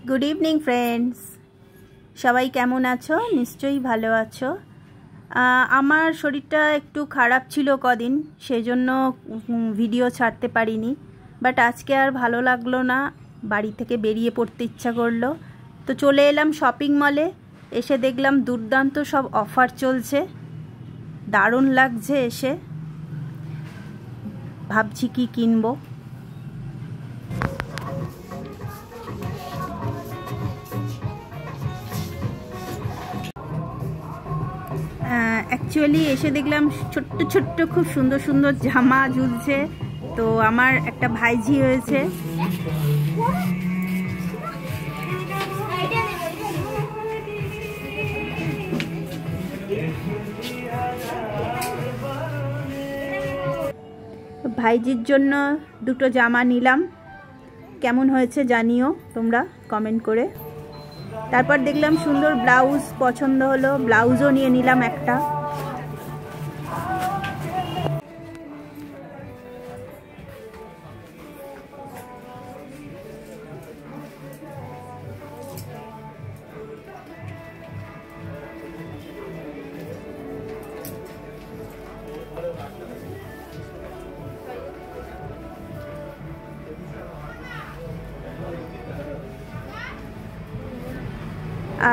Good evening friends, সবাই কেমন আছো? নিশ্চয়ই ভালো আছো। আমার শরীরটা একটু খারাপ ছিল কদিন, সেজন্য ভিডিও ছাড়তে পারিনি। বাট আজকে আর ভালো লাগলো না, বাড়ি থেকে বেরিয়ে পড়তে ইচ্ছা করলো, তো চলে এলাম শপিং মলে। এসে দেখলাম দুর্দান্ত সব অফার চলছে, দারুণ লাগছে। এসে ভাবছি কি কিনবো। অ্যাকচুয়ালি এসে দেখলাম ছোট্ট ছোট্ট খুব সুন্দর সুন্দর জামা ঝুলছে। তো আমার একটা ভাইঝি হয়েছে, ভাইজির জন্য দুটো জামা নিলাম। কেমন হয়েছে জানিও তোমরা কমেন্ট করে। তারপর দেখলাম সুন্দর ব্লাউজ পছন্দ হলো, ব্লাউজও নিয়ে নিলাম একটা।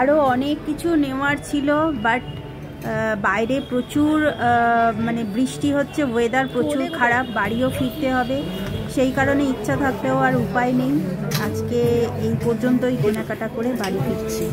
আরও অনেক কিছু নেওয়ার ছিল, বাট বাইরে প্রচুর মানে বৃষ্টি হচ্ছে, ওয়েদার প্রচুর খারাপ, বাড়িও ফিরতে হবে। সেই কারণে ইচ্ছা থাকলেও আর উপায় নেই, আজকে এই পর্যন্তই কেনাকাটা করে বাড়ি ফিরছি।